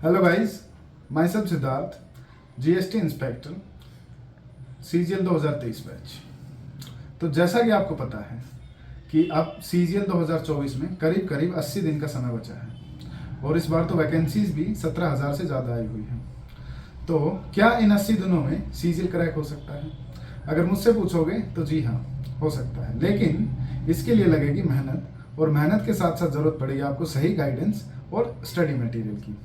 Hello guys, my self Siddharth, GST inspector, CGL 2023 batch. तो जैसा कि आपको पता है कि अब सीजीएल 2024 में करीब करीब 80 दिन का समय बचा है और इस बार तो वैकेंसीज भी 17,000 से ज़्यादा आई हुई हैं। तो क्या इन 80 दिनों में सीजीएल क्रैक हो सकता है? अगर मुझसे पूछोगे तो जी हाँ, हो सकता है, लेकिन इसके लिए लगेगी मेहनत और मेहनत के साथ साथ ज़रूरत पड़ेगी आपको सही गाइडेंस और स्टडी मटेरियल की।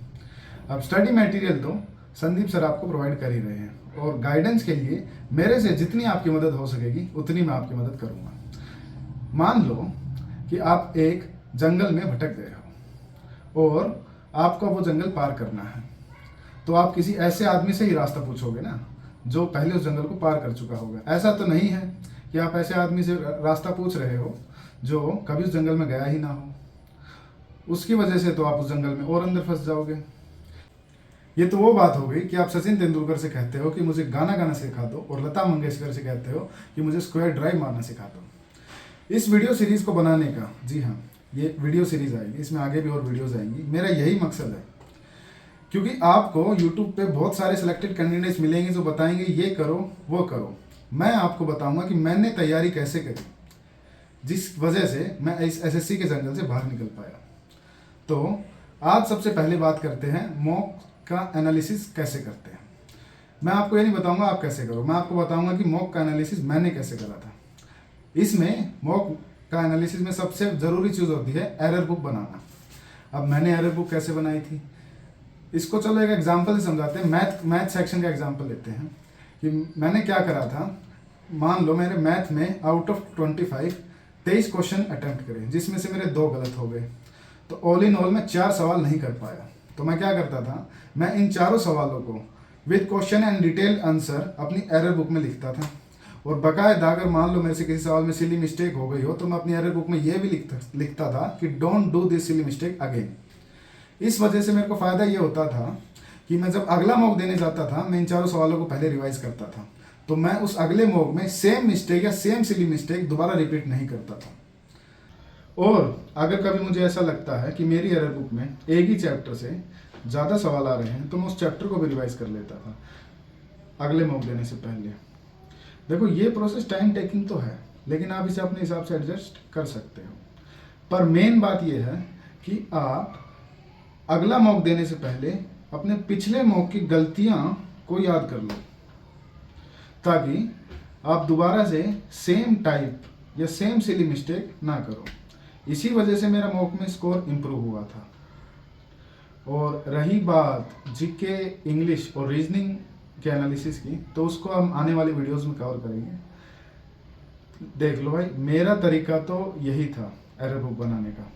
अब स्टडी मटेरियल तो संदीप सर आपको प्रोवाइड कर ही रहे हैं और गाइडेंस के लिए मेरे से जितनी आपकी मदद हो सकेगी उतनी मैं आपकी मदद करूंगा। मान लो कि आप एक जंगल में भटक गए हो और आपको वो जंगल पार करना है, तो आप किसी ऐसे आदमी से ही रास्ता पूछोगे ना जो पहले उस जंगल को पार कर चुका होगा। ऐसा तो नहीं है कि आप ऐसे आदमी से रास्ता पूछ रहे हो जो कभी उस जंगल में गया ही ना हो। उसकी वजह से तो आप उस जंगल में और अंदर फंस जाओगे। ये तो वो बात हो गई कि आप सचिन तेंदुलकर से कहते हो कि मुझे गाना गाना सिखा दो और लता मंगेशकर से कहते हो कि मुझे स्क्वायर ड्राइव मारना सिखा दो। इस वीडियो सीरीज को बनाने का, जी हाँ, ये वीडियो सीरीज आएगी, इसमें आगे भी और वीडियोस आएंगी। मेरा यही मकसद है, क्योंकि आपको यूट्यूब पे बहुत सारे सिलेक्टेड कैंडिडेट्स मिलेंगे जो बताएंगे ये करो वो करो। मैं आपको बताऊंगा कि मैंने तैयारी कैसे करी, जिस वजह से मैं इस एसएससी के जंगल से बाहर निकल पाया। तो आज सबसे पहले बात करते हैं मॉक का एनालिसिस कैसे करते हैं। मैं आपको ये नहीं बताऊंगा आप कैसे करो, मैं आपको बताऊंगा कि मॉक का एनालिसिस मैंने कैसे करा था। इसमें मॉक का एनालिसिस में सबसे ज़रूरी चीज़ होती है एरर बुक बनाना। अब मैंने एरर बुक कैसे बनाई थी, इसको चलो एक एग्जाम्पल से समझाते हैं। मैथ सेक्शन का एग्जाम्पल लेते हैं कि मैंने क्या करा था। मान लो मेरे मैथ में आउट ऑफ 25 23 क्वेश्चन अटेम्प्ट करे, जिसमें से मेरे 2 गलत हो गए। तो ऑल इन ऑल मैं 4 सवाल नहीं कर पाया। तो मैं क्या करता था, मैं इन चारों सवालों को with question and detail answer अपनी एरर बुक में लिखता था। और बाकायदा अगर मान लो मेरे से किसी सवाल में सिली मिस्टेक हो गई हो तो मैं अपनी एरर बुक में ये भी लिखता था कि don't do this silly mistake again. इस वजह से मेरे को फ़ायदा ये होता था कि मैं जब अगला मॉक देने जाता था मैं इन चारों सवालों को पहले रिवाइज करता था, तो मैं उस अगले मॉक में सेम मिस्टेक या सेम सिली मिस्टेक दोबारा रिपीट नहीं करता था। और अगर कभी मुझे ऐसा लगता है कि मेरी एरर बुक में एक ही चैप्टर से ज़्यादा सवाल आ रहे हैं तो मैं उस चैप्टर को भी रिवाइज कर लेता था अगले मॉक देने से पहले। देखो, ये प्रोसेस टाइम टेकिंग तो है, लेकिन आप इसे अपने हिसाब से एडजस्ट कर सकते हो। पर मेन बात यह है कि आप अगला मॉक देने से पहले अपने पिछले मॉक की गलतियां को याद कर लो, ताकि आप दोबारा से सेम टाइप या सेम सिली मिस्टेक ना करो। इसी वजह से मेरा मॉक में स्कोर इम्प्रूव हुआ था। और रही बात जीके, इंग्लिश और रीजनिंग के एनालिसिस की, तो उसको हम आने वाली वीडियोस में कवर करेंगे। देख लो भाई, मेरा तरीका तो यही था एरर बुक बनाने का।